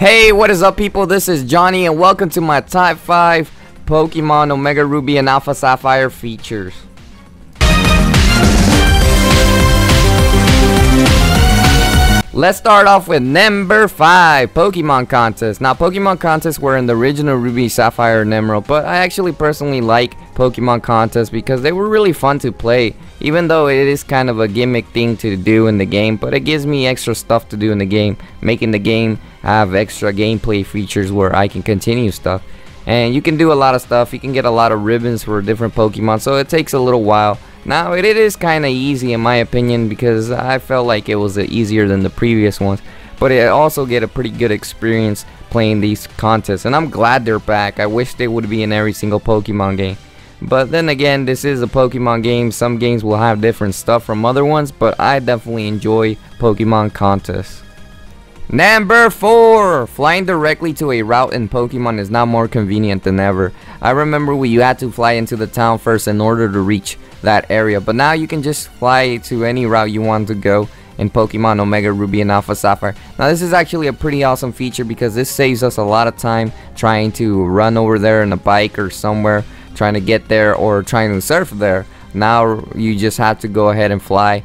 Hey, what is up, people? This is Johnny and welcome to my top 5 Pokemon Omega Ruby and Alpha Sapphire features. Let's start off with number 5, Pokemon Contest. Now, Pokemon Contests were in the original Ruby, Sapphire, and Emerald, but I actually personally like Pokemon Contests because they were really fun to play, even though it is kind of a gimmick thing to do in the game, but it gives me extra stuff to do in the game, making the game have extra gameplay features where I can continue stuff. And you can do a lot of stuff, you can get a lot of ribbons for different Pokemon, so it takes a little while. Now it is kind of easy in my opinion because I felt like it was easier than the previous ones, but I also get a pretty good experience playing these contests, and I'm glad they're back. I wish they would be in every single Pokemon game, but then again, this is a Pokemon game. Some games will have different stuff from other ones, but I definitely enjoy Pokemon contests. Number 4, flying directly to a route in Pokemon is now more convenient than ever. I remember you had to fly into the town first in order to reach that area, but now you can just fly to any route you want to go in Pokemon Omega Ruby and Alpha Sapphire. Now this is actually a pretty awesome feature because this saves us a lot of time trying to run over there in a bike or somewhere, trying to get there or trying to surf there. Now you just have to go ahead and fly,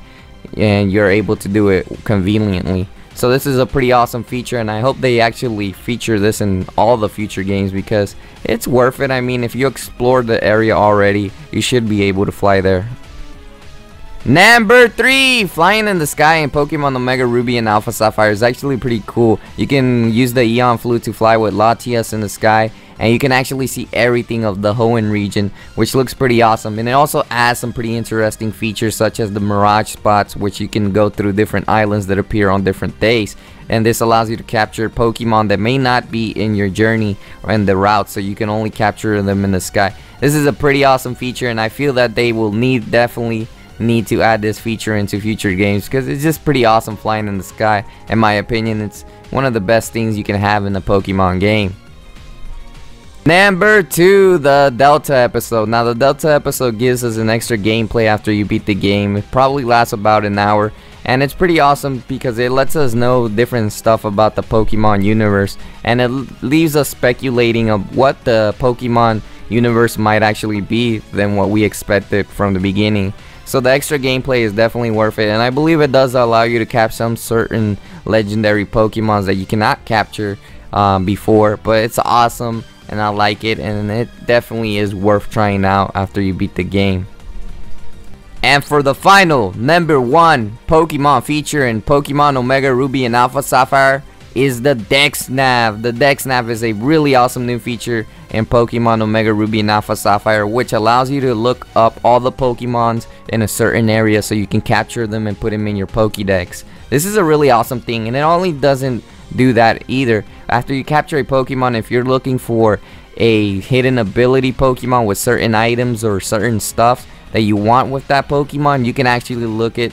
and you're able to do it conveniently. So this is a pretty awesome feature, and I hope they actually feature this in all the future games because it's worth it. I mean, if you explored the area already, you should be able to fly there. Number 3, flying in the sky in Pokemon Omega Ruby and Alpha Sapphire is actually pretty cool. You can use the Eon Flute to fly with Latias in the sky, and you can actually see everything of the Hoenn region, which looks pretty awesome. And it also adds some pretty interesting features such as the Mirage spots, which you can go through different islands that appear on different days. And this allows you to capture Pokemon that may not be in your journey or in the route, so you can only capture them in the sky. This is a pretty awesome feature, and I feel that they will definitely need to add this feature into future games because it's just pretty awesome flying in the sky. In my opinion, it's one of the best things you can have in a Pokemon game. Number 2, the Delta episode. Now the Delta episode gives us an extra gameplay after you beat the game. It probably lasts about an hour, and it's pretty awesome because it lets us know different stuff about the Pokemon universe, and it leaves us speculating of what the Pokemon universe might actually be than what we expected from the beginning. So the extra gameplay is definitely worth it, and I believe it does allow you to catch some certain legendary Pokemons that you cannot capture before, but it's awesome and I like it, and it definitely is worth trying out after you beat the game. And for the final, number 1 Pokemon feature in Pokemon Omega Ruby and Alpha Sapphire is the Dex Nav. The Dex Nav is a really awesome new feature in Pokemon Omega Ruby and Alpha Sapphire, which allows you to look up all the Pokemons in a certain area so you can capture them and put them in your Pokédex. This is a really awesome thing, and it only doesn't do that either. After you capture a Pokemon, if you're looking for a hidden ability Pokemon with certain items or certain stuff that you want with that Pokemon, you can actually look it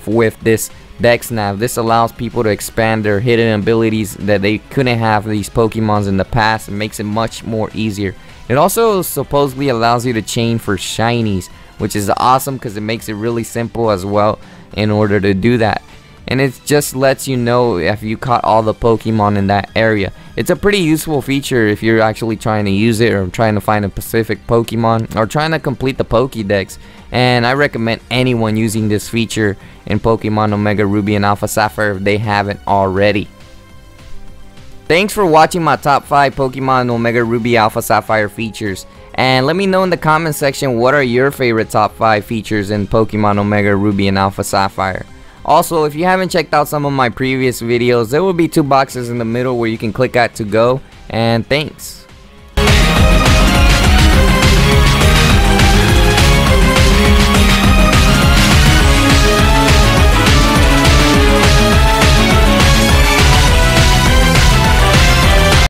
with this Dex Nav. This allows people to expand their hidden abilities that they couldn't have these Pokemons in the past, and makes it much more easier. It also supposedly allows you to chain for shinies, which is awesome because it makes it really simple as well in order to do that. And it just lets you know if you caught all the Pokemon in that area. It's a pretty useful feature if you're actually trying to use it, or trying to find a specific Pokemon, or trying to complete the Pokédex. And I recommend anyone using this feature in Pokemon Omega Ruby and Alpha Sapphire if they haven't already. Thanks for watching my top 5 Pokemon Omega Ruby Alpha Sapphire features. And let me know in the comment section what are your favorite top 5 features in Pokemon Omega Ruby and Alpha Sapphire. Also, if you haven't checked out some of my previous videos, there will be 2 boxes in the middle where you can click at to go. And thanks.